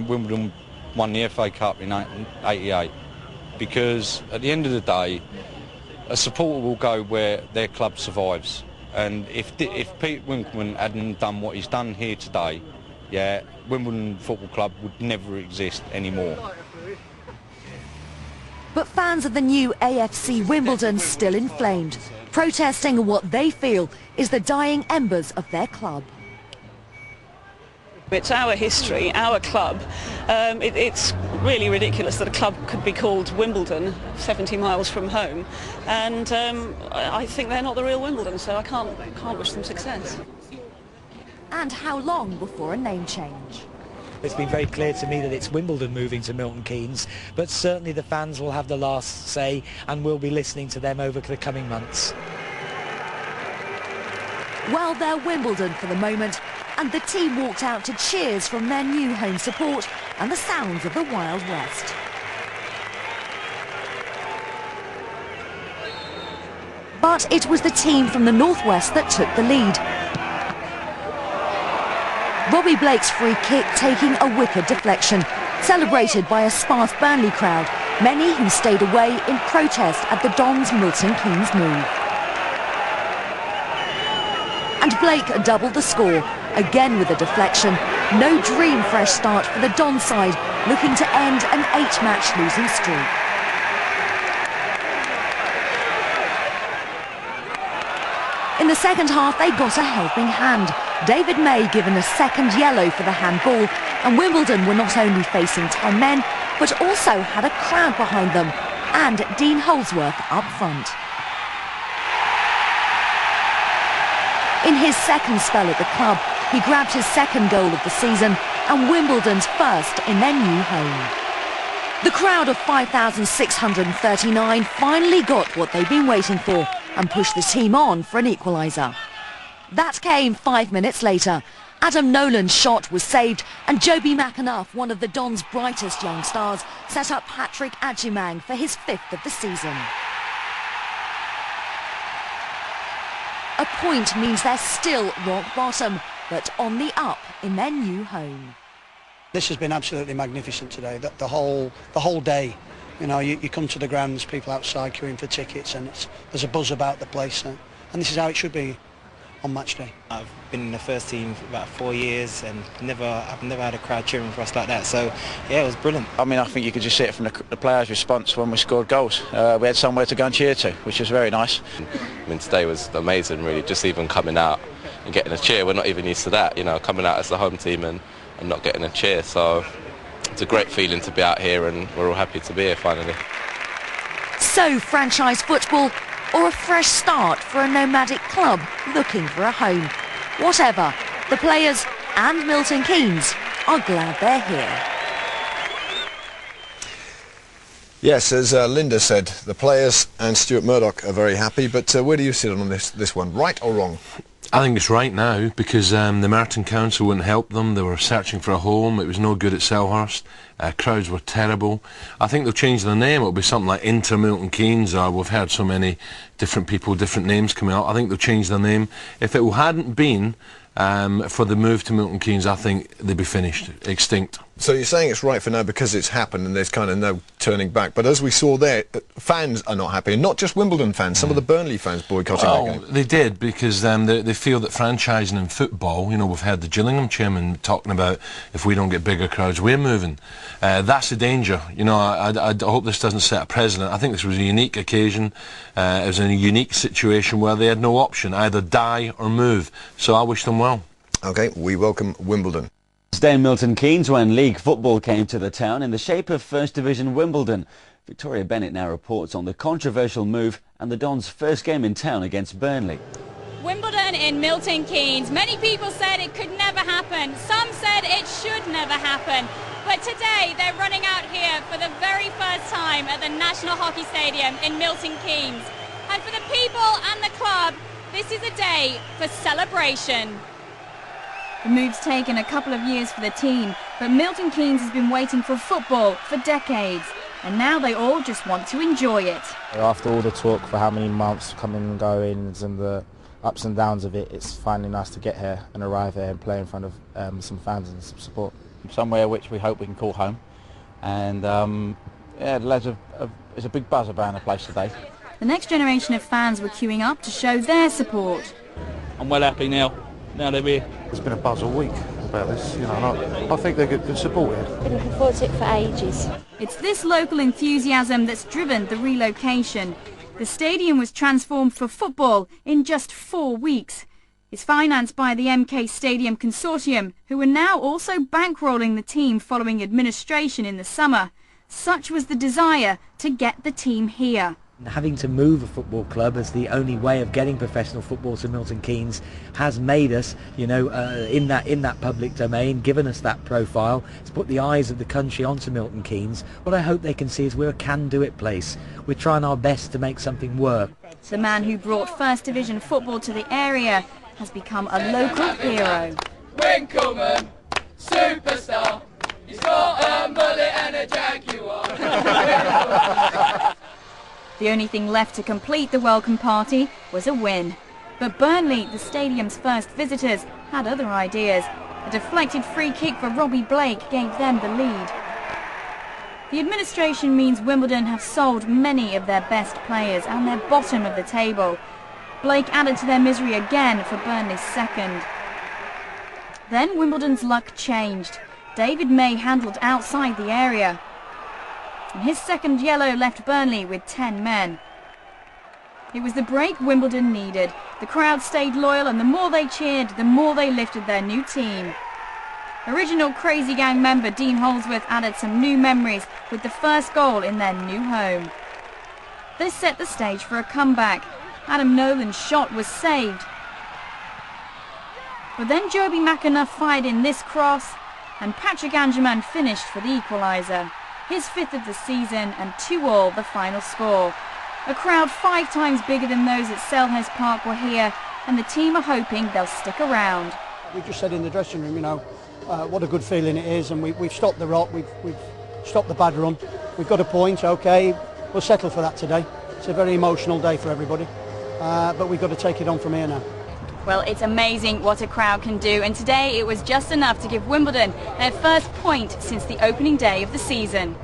when Wimbledon won the FA Cup in '88, because at the end of the day, a supporter will go where their club survives. And if Pete Winkleman hadn't done what he's done here today, yeah, Wimbledon Football Club would never exist anymore. But fans of the new AFC Wimbledon still inflamed, protesting what they feel is the dying embers of their club. It's our history, our club. It's really ridiculous that a club could be called Wimbledon, 70 miles from home, and I think they're not the real Wimbledon, so I can't wish them success. And how long before a name change? It's been very clear to me that it's Wimbledon moving to Milton Keynes, but certainly the fans will have the last say, and we'll be listening to them over the coming months. Well, they're Wimbledon for the moment, and the team walked out to cheers from their new home support and the sounds of the Wild West. But it was the team from the Northwest that took the lead. Robbie Blake's free kick taking a wicked deflection, celebrated by a sparse Burnley crowd, many who stayed away in protest at the Dons' Milton Keynes move. And Blake doubled the score, again with a deflection. No dream fresh start for the Dons side, looking to end an 8-match losing streak. In the second half, they got a helping hand. David May given a second yellow for the handball, and Wimbledon were not only facing 10 men, but also had a crowd behind them, and Dean Holdsworth up front. In his second spell at the club, he grabbed his second goal of the season and Wimbledon's first in their new home. The crowd of 5,639 finally got what they'd been waiting for and pushed the team on for an equaliser. That came 5 minutes later. Adam Nolan's shot was saved and Joby McAnuff, one of the Dons' brightest young stars, set up Patrick Adjumang for his 5th of the season. A point means they're still rock bottom, but on the up in their new home. This has been absolutely magnificent today. The whole day, you know, you come to the grounds, people outside queuing for tickets, and there's a buzz about the place, and this is how it should be on match day. I've been in the first team for about 4 years, and I've never had a crowd cheering for us like that. So yeah, it was brilliant. I mean, I think you could just see it from the players' response when we scored goals. We had somewhere to go and cheer to, which was very nice. I mean, today was amazing, really. Just even coming out and getting a cheer. We're not even used to that, you know, coming out as the home team and not getting a cheer. So it's a great feeling to be out here, and we're all happy to be here finally. So, franchise football or a fresh start for a nomadic club looking for a home. Whatever, the players and Milton Keynes are glad they're here. Yes, as Linda said, the players and Stuart Murdoch are very happy, but where do you sit on this one, right or wrong? I think it's right now because the Merton Council wouldn't help them. They were searching for a home. It was no good at Selhurst. Crowds were terrible. I think they'll change the name. It'll be something like Inter Milton Keynes, or we've heard so many different people, different names coming out. I think they'll change the name. If it hadn't been for the move to Milton Keynes, I think they'd be finished, extinct. So you're saying it's right for now because it's happened and there's kind of no turning back. But as we saw there, fans are not happy, and not just Wimbledon fans, some of the Burnley fans boycotting that game. They did, because they feel that franchising in football, you know, we've heard the Gillingham chairman talking about if we don't get bigger crowds, we're moving. That's the danger. You know, I hope this doesn't set a precedent. I think this was a unique occasion. It was a unique situation where they had no option, either die or move. So I wish them well. OK, we welcome Wimbledon. Stay in Milton Keynes when league football came to the town in the shape of First Division Wimbledon. Victoria Bennett now reports on the controversial move and the Dons' first game in town against Burnley. Wimbledon in Milton Keynes. Many people said it could never happen. Some said it should never happen. But today they're running out here for the very first time at the National Hockey Stadium in Milton Keynes. And for the people and the club, this is a day for celebration. The move's taken a couple of years for the team, but Milton Keynes has been waiting for football for decades, and now they all just want to enjoy it. After all the talk for how many months, coming and goings and the ups and downs of it, it's finally nice to get here and arrive here and play in front of some fans and some support. somewhere which we hope we can call home. And yeah, the lads there's a big buzz around the place today. The next generation of fans were queuing up to show their support. I'm well happy now they're here. There's been a buzz all week about this, you know, and I think they're good support here. Been looking forward to it for ages. It's this local enthusiasm that's driven the relocation. The stadium was transformed for football in just 4 weeks. It's financed by the MK Stadium Consortium, who are now also bankrolling the team following administration in the summer. Such was the desire to get the team here. Having to move a football club as the only way of getting professional football to Milton Keynes has made us, you know, in that public domain, given us that profile. It's put the eyes of the country onto Milton Keynes. What I hope they can see is we're a can-do-it place. We're trying our best to make something work. The man who brought First Division football to the area has become a local hero. Winkleman, superstar, he's got a mullet and a Jaguar. The only thing left to complete the welcome party was a win. But Burnley, the stadium's first visitors, had other ideas. A deflected free kick for Robbie Blake gave them the lead. The administration means Wimbledon have sold many of their best players and they're bottom of the table. Blake added to their misery again for Burnley's second. Then Wimbledon's luck changed. David May handled outside the area. And his second yellow left Burnley with 10 men. It was the break Wimbledon needed. The crowd stayed loyal and the more they cheered, the more they lifted their new team. Original Crazy Gang member Dean Holsworth added some new memories with the first goal in their new home. This set the stage for a comeback. Adam Nolan's shot was saved. But then Joby McAnuff fired in this cross and Patrick Angerman finished for the equaliser. His 5th of the season and 2-2 the final score. A crowd 5 times bigger than those at Selhurst Park were here and the team are hoping they'll stick around. We just said in the dressing room, you know, what a good feeling it is, and we've stopped the rot, we've stopped the bad run. We've got a point, okay, we'll settle for that today. It's a very emotional day for everybody, but we've got to take it on from here now. Well, it's amazing what a crowd can do, and today it was just enough to give Wimbledon their first point since the opening day of the season.